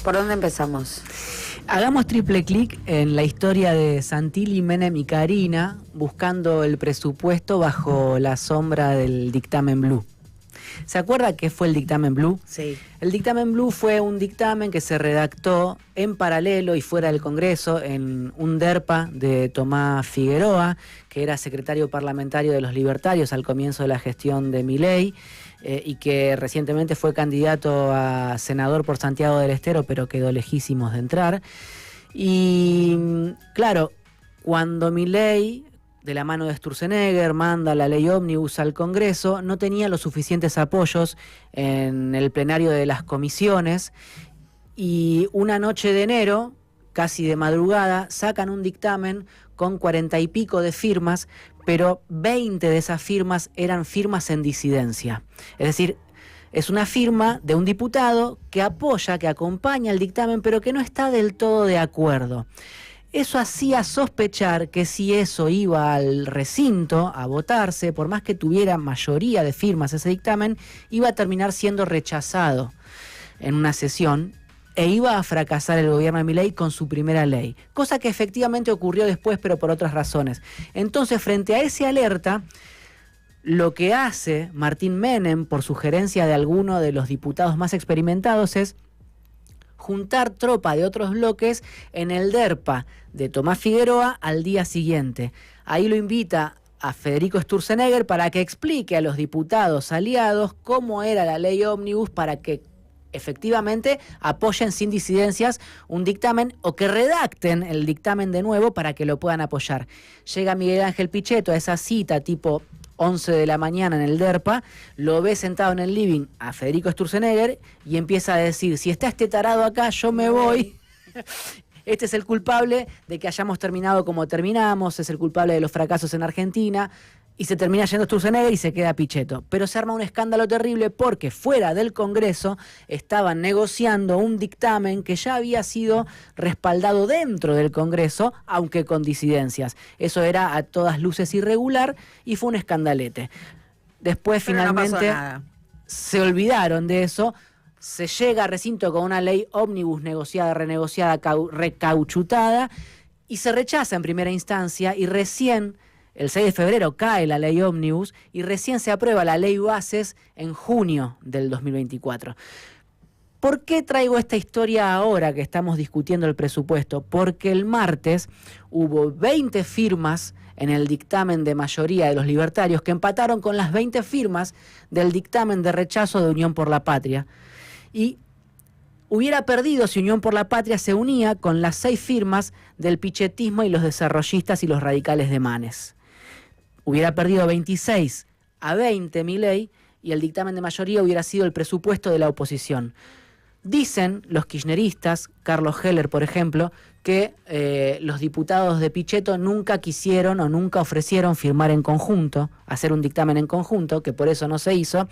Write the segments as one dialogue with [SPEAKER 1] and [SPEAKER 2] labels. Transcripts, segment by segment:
[SPEAKER 1] ¿Por dónde empezamos?
[SPEAKER 2] Hagamos triple clic en la historia de Santilli, Menem y Carina, buscando el presupuesto bajo la sombra del dictamen Blue. ¿Se acuerda qué fue el dictamen Blue?
[SPEAKER 1] Sí.
[SPEAKER 2] El dictamen Blue fue un dictamen que se redactó en paralelo y fuera del Congreso en un DERPA de Tomás Figueroa, que era secretario parlamentario de los Libertarios al comienzo de la gestión de Milei, y que recientemente fue candidato a senador por Santiago del Estero, pero quedó lejísimos de entrar. Y claro, cuando Milei, de la mano de Sturzenegger, manda la ley ómnibus al Congreso, no tenía los suficientes apoyos en el plenario de las comisiones, y una noche de enero, casi de madrugada, sacan un dictamen con 40 y pico de firmas, pero 20 de esas firmas eran firmas en disidencia. Es decir, es una firma de un diputado que apoya, que acompaña el dictamen, pero que no está del todo de acuerdo. Eso hacía sospechar que si eso iba al recinto a votarse, por más que tuviera mayoría de firmas ese dictamen, iba a terminar siendo rechazado en una sesión e iba a fracasar el gobierno de Milei con su primera ley. Cosa que efectivamente ocurrió después, pero por otras razones. Entonces, frente a ese alerta, lo que hace Martín Menem, por sugerencia de alguno de los diputados más experimentados, es juntar tropa de otros bloques en el DERPA de Tomás Figueroa al día siguiente. Ahí lo invita a Federico Sturzenegger para que explique a los diputados aliados cómo era la ley ómnibus para que efectivamente apoyen sin disidencias un dictamen o que redacten el dictamen de nuevo para que lo puedan apoyar. Llega Miguel Ángel Pichetto a esa cita tipo 11 de la mañana en el DERPA, lo ve sentado en el living a Federico Sturzenegger y empieza a decir: si está este tarado acá, yo me voy. Este es el culpable de que hayamos terminado como terminamos, es el culpable de los fracasos en Argentina. Y se termina yendo Sturzenegger y se queda Pichetto. Pero se arma un escándalo terrible porque fuera del Congreso estaban negociando un dictamen que ya había sido respaldado dentro del Congreso, aunque con disidencias. Eso era a todas luces irregular y fue un escandalete. Después
[SPEAKER 1] pero
[SPEAKER 2] finalmente
[SPEAKER 1] no pasó nada.
[SPEAKER 2] Se olvidaron de eso. Se llega a recinto con una ley ómnibus negociada, renegociada, recauchutada, y se rechaza en primera instancia, y recién el 6 de febrero cae la ley ómnibus y recién se aprueba la ley bases en junio del 2024. ¿Por qué traigo esta historia ahora que estamos discutiendo el presupuesto? Porque el martes hubo 20 firmas en el dictamen de mayoría de los libertarios que empataron con las 20 firmas del dictamen de rechazo de Unión por la Patria. Y hubiera perdido si Unión por la Patria se unía con las 6 firmas del pichetismo y los desarrollistas y los radicales de Manes. Hubiera perdido 26-20 Milei y el dictamen de mayoría hubiera sido el presupuesto de la oposición. Dicen los kirchneristas, Carlos Heller por ejemplo, que los diputados de Pichetto nunca quisieron o nunca ofrecieron firmar en conjunto, hacer un dictamen en conjunto, que por eso no se hizo.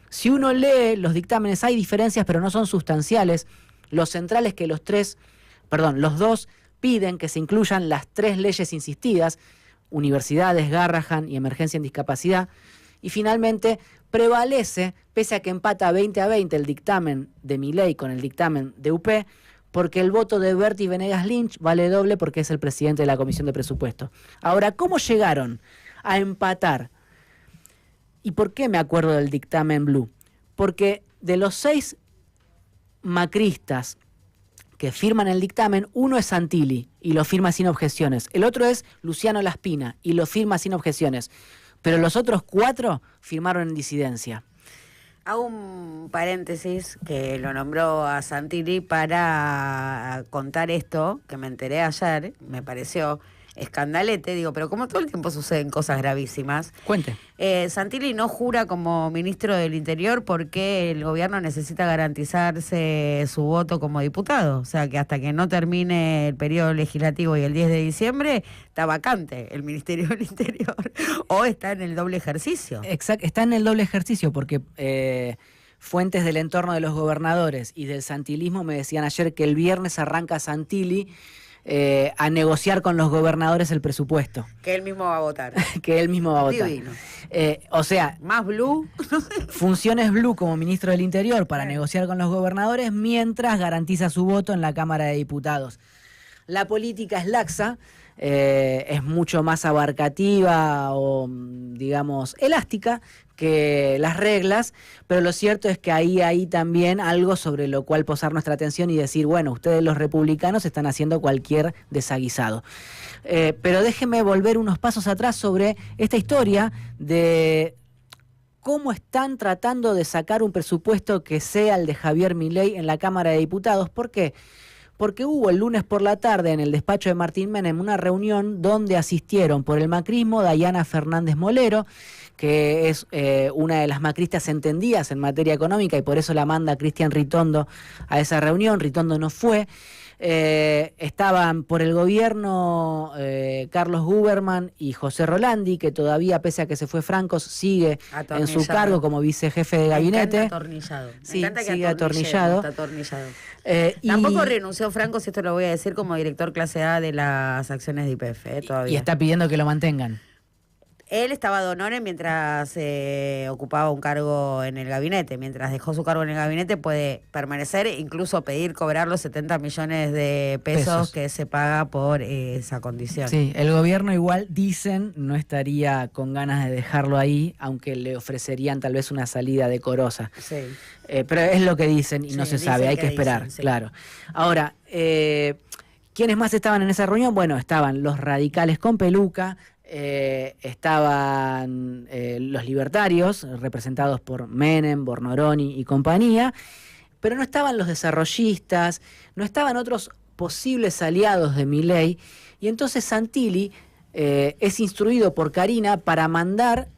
[SPEAKER 2] Si uno lee los dictámenes hay diferencias, pero no son sustanciales. Lo central es que los dos piden que se incluyan las 3 leyes insistidas: universidades, Garrahan y emergencia en discapacidad. Y finalmente prevalece, pese a que empata 20-20 el dictamen de Milei con el dictamen de UP, porque el voto de Berti Venegas Lynch vale doble porque es el presidente de la Comisión de Presupuesto. Ahora, ¿cómo llegaron a empatar? ¿Y por qué me acuerdo del dictamen Blue? Porque de los 6 macristas que firman el dictamen, uno es Santilli y lo firma sin objeciones. El otro es Luciano Laspina y lo firma sin objeciones. Pero los otros 4 firmaron en disidencia.
[SPEAKER 1] Hago un paréntesis que lo nombró a Santilli para contar esto, que me enteré ayer, me pareció escandalete, digo, pero como todo el tiempo suceden cosas gravísimas.
[SPEAKER 2] Cuente.
[SPEAKER 1] Santilli no jura como ministro del Interior porque el gobierno necesita garantizarse su voto como diputado. O sea, que hasta que no termine el periodo legislativo y el 10 de diciembre, está vacante el Ministerio del Interior. O está en el doble ejercicio.
[SPEAKER 2] Exacto, está en el doble ejercicio porque fuentes del entorno de los gobernadores y del santilismo me decían ayer que el viernes arranca Santilli a negociar con los gobernadores el presupuesto.
[SPEAKER 1] Que él mismo va a votar.
[SPEAKER 2] Que él mismo va a votar.
[SPEAKER 1] Divino.
[SPEAKER 2] O sea,
[SPEAKER 1] más Blue.
[SPEAKER 2] funciones Blue como ministro del Interior para negociar con los gobernadores mientras garantiza su voto en la Cámara de Diputados. La política es laxa, es mucho más abarcativa o, digamos, elástica que las reglas, pero lo cierto es que hay también algo sobre lo cual posar nuestra atención y decir, bueno, ustedes los republicanos están haciendo cualquier desaguisado. Pero déjeme volver unos pasos atrás sobre esta historia de cómo están tratando de sacar un presupuesto que sea el de Javier Milei en la Cámara de Diputados. ¿Por qué? Porque hubo el lunes por la tarde en el despacho de Martín Menem una reunión donde asistieron por el macrismo Dayana Fernández Molero, que es una de las macristas entendidas en materia económica y por eso la manda Cristian Ritondo a esa reunión. Ritondo no fue. Estaban por el gobierno Carlos Guberman y José Rolandi, que todavía, pese a que se fue Francos, sigue en su cargo como vicejefe de gabinete.
[SPEAKER 1] Atornillado.
[SPEAKER 2] Sí, sigue atornillado.
[SPEAKER 1] Tampoco renunció Francos, esto lo voy a decir, como director clase A de las acciones de YPF todavía.
[SPEAKER 2] Y está pidiendo que lo mantengan.
[SPEAKER 1] Él estaba de honores mientras ocupaba un cargo en el gabinete. Mientras dejó su cargo en el gabinete puede permanecer, incluso pedir cobrar los 70 millones de pesos que se paga por esa condición.
[SPEAKER 2] Sí, el gobierno igual, dicen, no estaría con ganas de dejarlo ahí, aunque le ofrecerían tal vez una salida decorosa.
[SPEAKER 1] Sí.
[SPEAKER 2] Pero es lo que dicen y no se sabe, hay que esperar, dicen, sí. Claro. Ahora, ¿quiénes más estaban en esa reunión? Bueno, estaban los radicales con peluca, estaban los libertarios, representados por Menem, Bornoroni y compañía, pero no estaban los desarrollistas, no estaban otros posibles aliados de Milei, y entonces Santilli es instruido por Karina para mandar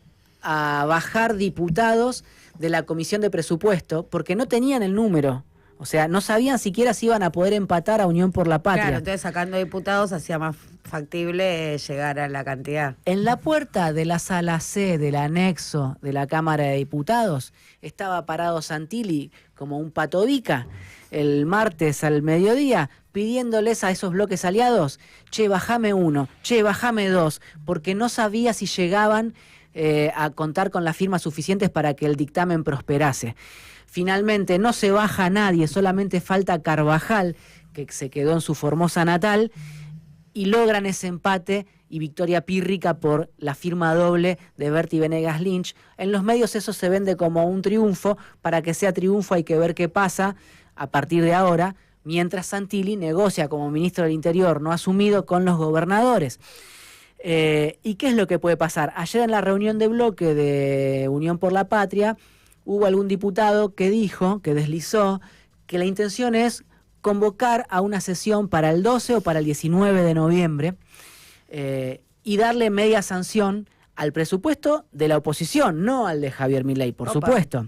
[SPEAKER 2] a bajar diputados de la Comisión de Presupuesto, porque no tenían el número. O sea, no sabían siquiera si iban a poder empatar a Unión por la Patria.
[SPEAKER 1] Claro, entonces sacando diputados hacía más factible llegar a la cantidad.
[SPEAKER 2] En la puerta de la sala C del anexo de la Cámara de Diputados estaba parado Santilli como un patobica el martes al mediodía pidiéndoles a esos bloques aliados, che, bajame uno, che, bajame dos, porque no sabía si llegaban a contar con las firmas suficientes para que el dictamen prosperase. Finalmente no se baja nadie, solamente falta Carvajal, que se quedó en su Formosa natal, y logran ese empate y victoria pírrica por la firma doble de Berti Venegas Lynch. En los medios eso se vende como un triunfo. Para que sea triunfo hay que ver qué pasa a partir de ahora, mientras Santilli negocia como ministro del Interior no asumido con los gobernadores. ¿Y qué es lo que puede pasar? Ayer en la reunión de bloque de Unión por la Patria hubo algún diputado que dijo, que deslizó, que la intención es convocar a una sesión para el 12 o para el 19 de noviembre y darle media sanción al presupuesto de la oposición, no al de Javier Milei, por supuesto.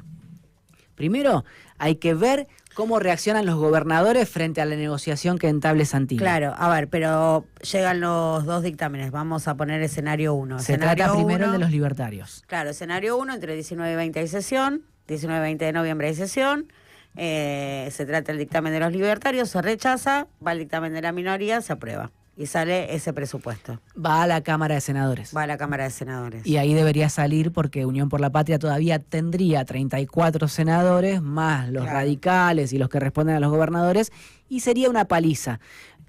[SPEAKER 2] Primero, hay que ver cómo reaccionan los gobernadores frente a la negociación que entable Santilli.
[SPEAKER 1] Claro, a ver, pero llegan los dos dictámenes. Vamos a poner escenario 1.
[SPEAKER 2] Se trata primero el de los libertarios.
[SPEAKER 1] Claro, escenario 1, entre 19 y 20 hay sesión, 19 y 20 de noviembre hay sesión. Se trata el dictamen de los libertarios, se rechaza, va al dictamen de la minoría, se aprueba. Y sale ese presupuesto.
[SPEAKER 2] Va a la Cámara de Senadores.
[SPEAKER 1] Va a la Cámara de Senadores.
[SPEAKER 2] Y ahí debería salir porque Unión por la Patria todavía tendría 34 senadores, más los radicales y los que responden a los gobernadores, y sería una paliza.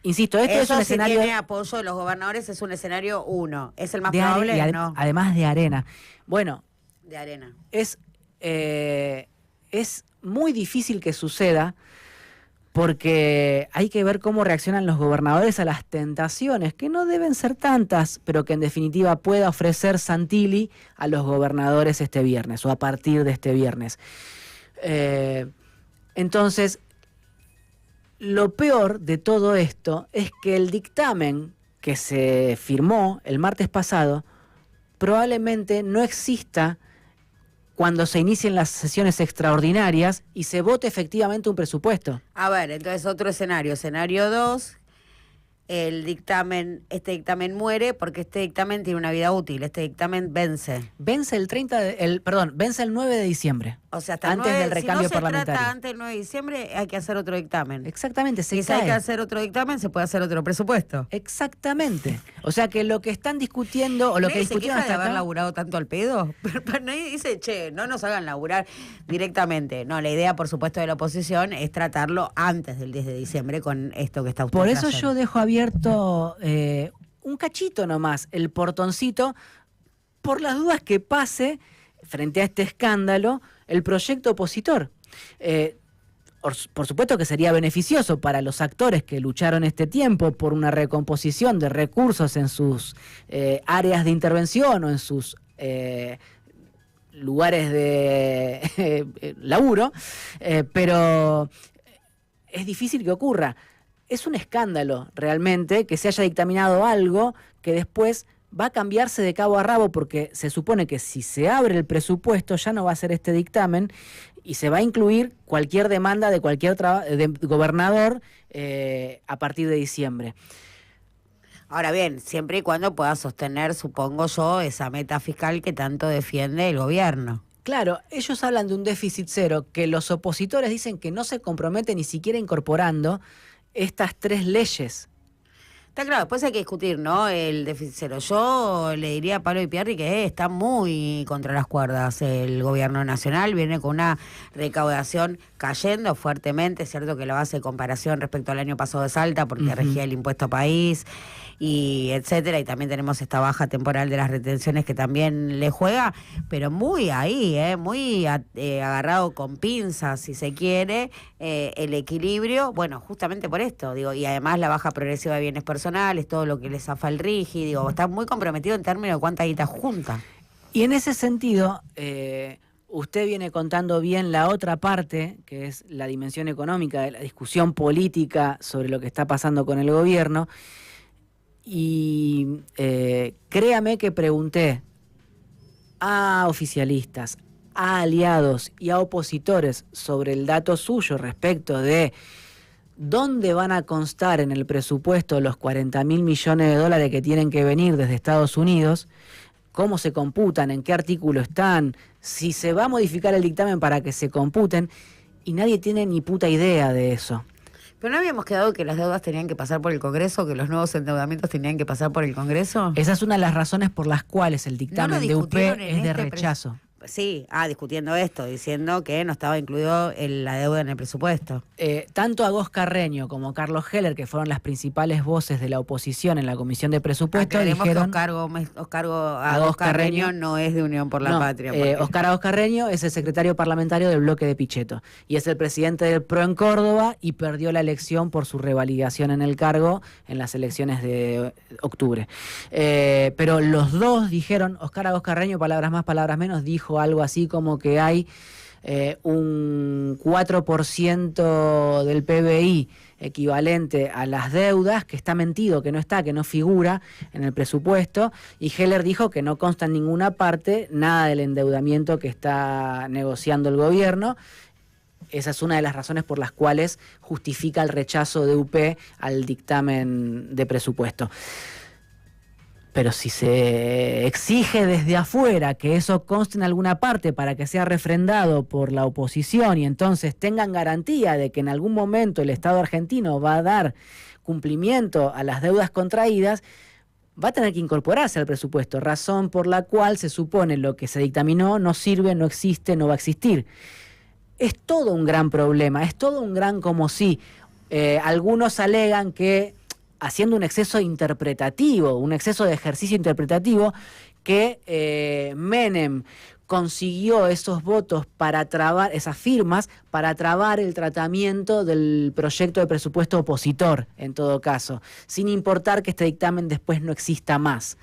[SPEAKER 2] Insisto, esto es un escenario...
[SPEAKER 1] tiene apoyo de los gobernadores, es un escenario 1. ¿Es el más probable?
[SPEAKER 2] No. Además de arena. Bueno.
[SPEAKER 1] De arena.
[SPEAKER 2] Es muy difícil que suceda, porque hay que ver cómo reaccionan los gobernadores a las tentaciones, que no deben ser tantas, pero que en definitiva pueda ofrecer Santilli a los gobernadores este viernes, o a partir de este viernes. Entonces, lo peor de todo esto es que el dictamen que se firmó el martes pasado probablemente no exista cuando se inicien las sesiones extraordinarias y se vote efectivamente un presupuesto.
[SPEAKER 1] A ver, entonces otro escenario. Escenario 2, este dictamen muere porque este dictamen tiene una vida útil. Este dictamen vence.
[SPEAKER 2] Vence el 9 de diciembre.
[SPEAKER 1] O sea, hasta
[SPEAKER 2] antes del recambio
[SPEAKER 1] si no
[SPEAKER 2] parlamentario.
[SPEAKER 1] se trata antes del 9 de diciembre, hay que hacer otro dictamen.
[SPEAKER 2] Exactamente, se
[SPEAKER 1] Y si
[SPEAKER 2] cae.
[SPEAKER 1] hay que hacer otro dictamen, se puede hacer otro presupuesto.
[SPEAKER 2] Exactamente. O sea que lo que están discutiendo, o lo que
[SPEAKER 1] ¿Nadie se
[SPEAKER 2] discutieron
[SPEAKER 1] queja de
[SPEAKER 2] hasta
[SPEAKER 1] haber
[SPEAKER 2] acá,
[SPEAKER 1] laburado tanto al pedo? Pero nadie dice, che, no nos hagan laburar directamente. No, la idea, por supuesto, de la oposición es tratarlo antes del 10 de diciembre con esto que está usted
[SPEAKER 2] por eso
[SPEAKER 1] trayendo.
[SPEAKER 2] yo dejo abierto un cachito nomás, el portoncito, por las dudas que pase, frente a este escándalo, el proyecto opositor. Por supuesto que sería beneficioso para los actores que lucharon este tiempo por una recomposición de recursos en sus áreas de intervención o en sus lugares de laburo, pero es difícil que ocurra. Es un escándalo realmente que se haya dictaminado algo que después va a cambiarse de cabo a rabo, porque se supone que si se abre el presupuesto ya no va a ser este dictamen y se va a incluir cualquier demanda de cualquier gobernador a partir de diciembre.
[SPEAKER 1] Ahora bien, siempre y cuando pueda sostener, supongo yo, esa meta fiscal que tanto defiende el gobierno.
[SPEAKER 2] Claro, ellos hablan de un déficit cero que los opositores dicen que no se compromete ni siquiera incorporando estas 3 leyes.
[SPEAKER 1] Está claro, después hay que discutir, ¿no? El déficit cero. Yo le diría a Pablo Ipiarri que está muy contra las cuerdas el gobierno nacional, viene con una recaudación cayendo fuertemente, es cierto que la base de comparación respecto al año pasado es alta porque regía el impuesto país y etcétera, y también tenemos esta baja temporal de las retenciones que también le juega, pero muy ahí, muy agarrado con pinzas, si se quiere, el equilibrio, bueno, justamente por esto, digo, y además la baja progresiva de bienes personales, todo lo que les zafa el RIGI, digo, está muy comprometido en términos de cuánta guita junta.
[SPEAKER 2] Y en ese sentido, usted viene contando bien la otra parte, que es la dimensión económica de la discusión política sobre lo que está pasando con el gobierno. Y créame que pregunté a oficialistas, a aliados y a opositores sobre el dato suyo respecto de dónde van a constar en el presupuesto los 40.000 millones de dólares que tienen que venir desde Estados Unidos, cómo se computan, en qué artículo están, si se va a modificar el dictamen para que se computen, y nadie tiene ni puta idea de eso.
[SPEAKER 1] ¿Pero no habíamos quedado que las deudas tenían que pasar por el Congreso, que los nuevos endeudamientos tenían que pasar por el Congreso?
[SPEAKER 2] Esa es una de las razones por las cuales el dictamen de UP es de rechazo.
[SPEAKER 1] Sí, discutiendo esto, diciendo que no estaba incluido la deuda en el presupuesto.
[SPEAKER 2] Tanto Agos Carreño como Carlos Heller, que fueron las principales voces de la oposición en la Comisión de Presupuesto, dijeron...
[SPEAKER 1] Que Agos Carreño no es de Unión por la Patria.
[SPEAKER 2] Oscar Agos Carreño es el secretario parlamentario del bloque de Pichetto y es el presidente del PRO en Córdoba y perdió la elección por su revalidación en el cargo en las elecciones de octubre. Pero los dos dijeron, Oscar Agos Carreño, palabras más, palabras menos, dijo algo así como que hay un 4% del PBI equivalente a las deudas, que está mentido, que no está, que no figura en el presupuesto, y Heller dijo que no consta en ninguna parte nada del endeudamiento que está negociando el gobierno. Esa es una de las razones por las cuales justifica el rechazo de UP al dictamen de presupuesto. Pero si se exige desde afuera que eso conste en alguna parte para que sea refrendado por la oposición y entonces tengan garantía de que en algún momento el Estado argentino va a dar cumplimiento a las deudas contraídas, va a tener que incorporarse al presupuesto, razón por la cual se supone lo que se dictaminó no sirve, no existe, no va a existir. Es todo un gran problema, es todo un gran como si. Algunos alegan que haciendo un exceso interpretativo, un exceso de ejercicio interpretativo, que Menem consiguió esos votos para trabar, esas firmas, para trabar el tratamiento del proyecto de presupuesto opositor, en todo caso, sin importar que este dictamen después no exista más.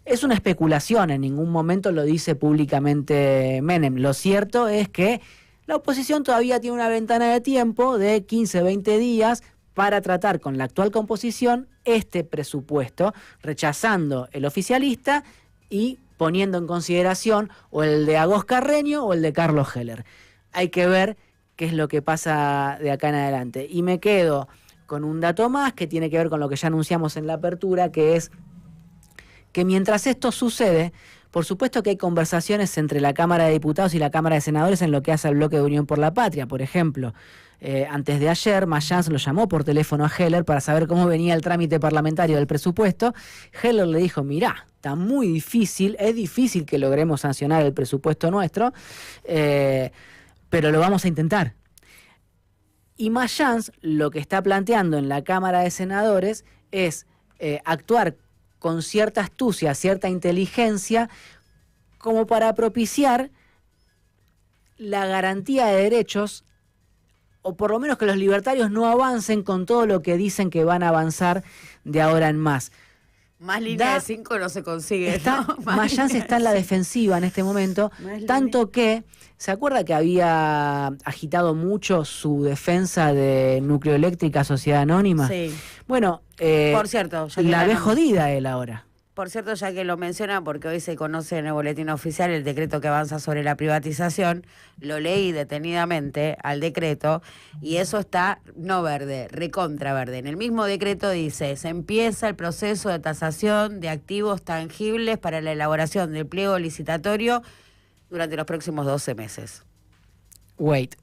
[SPEAKER 2] Es una especulación, en ningún momento lo dice públicamente Menem. Lo cierto es que la oposición todavía tiene una ventana de tiempo de 15, 20 días para tratar con la actual composición este presupuesto, rechazando el oficialista y poniendo en consideración o el de Agos Carreño o el de Carlos Heller. Hay que ver qué es lo que pasa de acá en adelante. Y me quedo con un dato más que tiene que ver con lo que ya anunciamos en la apertura, que es que mientras esto sucede, Por supuesto que hay conversaciones entre la Cámara de Diputados y la Cámara de Senadores en lo que hace al bloque de Unión por la Patria. Por ejemplo, antes de ayer, Mayans lo llamó por teléfono a Heller para saber cómo venía el trámite parlamentario del presupuesto. Heller le dijo, mirá, está muy difícil, es difícil que logremos sancionar el presupuesto nuestro, pero lo vamos a intentar. Y Mayans lo que está planteando en la Cámara de Senadores es actuar con cierta astucia, cierta inteligencia, como para propiciar la garantía de derechos, o por lo menos que los libertarios no avancen con todo lo que dicen que van a avanzar de ahora en más.
[SPEAKER 1] Más línea de 5 no se consigue.
[SPEAKER 2] Mayans está en la defensiva en este momento, tanto que, ¿se acuerda que había agitado mucho su defensa de Nucleoeléctrica Sociedad Anónima?
[SPEAKER 1] Sí.
[SPEAKER 2] Bueno,
[SPEAKER 1] por cierto, ya que
[SPEAKER 2] la ve jodida él ahora.
[SPEAKER 1] Por cierto, ya que lo menciona, porque hoy se conoce en el boletín oficial el decreto que avanza sobre la privatización, lo leí detenidamente al decreto y eso está no verde, recontra verde. En el mismo decreto dice, se empieza el proceso de tasación de activos tangibles para la elaboración del pliego licitatorio durante los próximos 12 meses.
[SPEAKER 2] Wait.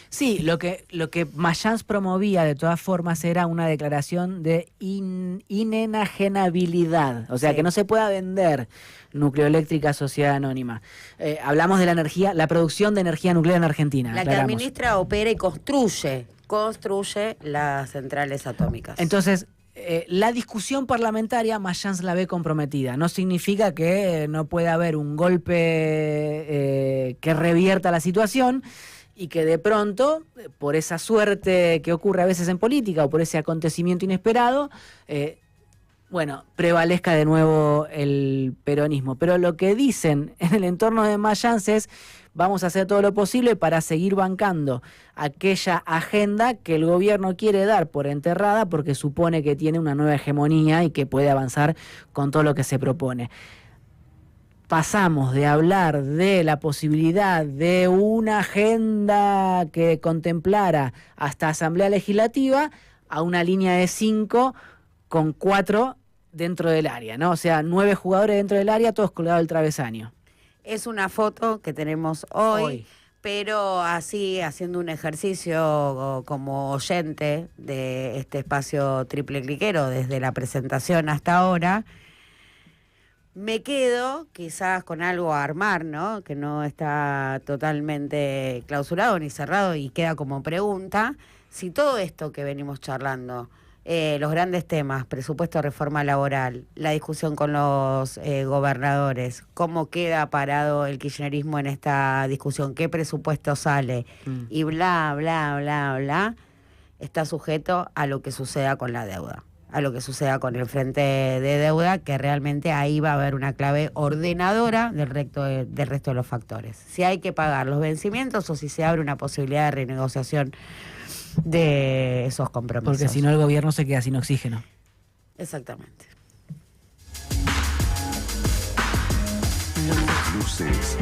[SPEAKER 2] Sí, lo que Mayans promovía de todas formas era una declaración de inenajenabilidad, o sea, que no se pueda vender Nucleoeléctrica Sociedad Anónima. Hablamos de la energía, la producción de energía nuclear en Argentina.
[SPEAKER 1] La que administra, opera y construye las centrales atómicas.
[SPEAKER 2] Entonces, la discusión parlamentaria Mayans la ve comprometida. No significa que no pueda haber un golpe que revierta la situación, y que de pronto, por esa suerte que ocurre a veces en política o por ese acontecimiento inesperado, prevalezca de nuevo el peronismo. Pero lo que dicen en el entorno de Mayans es, vamos a hacer todo lo posible para seguir bancando aquella agenda que el gobierno quiere dar por enterrada porque supone que tiene una nueva hegemonía y que puede avanzar con todo lo que se propone. Pasamos de hablar de la posibilidad de una agenda que contemplara hasta Asamblea Legislativa a una línea de 5 con 4 dentro del área, ¿no? O sea, 9 jugadores dentro del área, todos colgados del travesaño.
[SPEAKER 1] Es una foto que tenemos hoy, pero así, haciendo un ejercicio como oyente de este espacio triple cliquero desde la presentación hasta ahora, me quedo quizás con algo a armar, ¿no? Que no está totalmente clausurado ni cerrado y queda como pregunta. Si todo esto que venimos charlando, los grandes temas, presupuesto, reforma laboral, la discusión con los gobernadores, cómo queda parado el kirchnerismo en esta discusión, qué presupuesto sale y bla, bla, bla, bla, está sujeto a lo que suceda con la deuda, a lo que suceda con el frente de deuda, que realmente ahí va a haber una clave ordenadora del resto de los factores. Si hay que pagar los vencimientos o si se abre una posibilidad de renegociación de esos compromisos.
[SPEAKER 2] Porque si no el gobierno se queda sin oxígeno.
[SPEAKER 1] Exactamente.
[SPEAKER 3] Luces.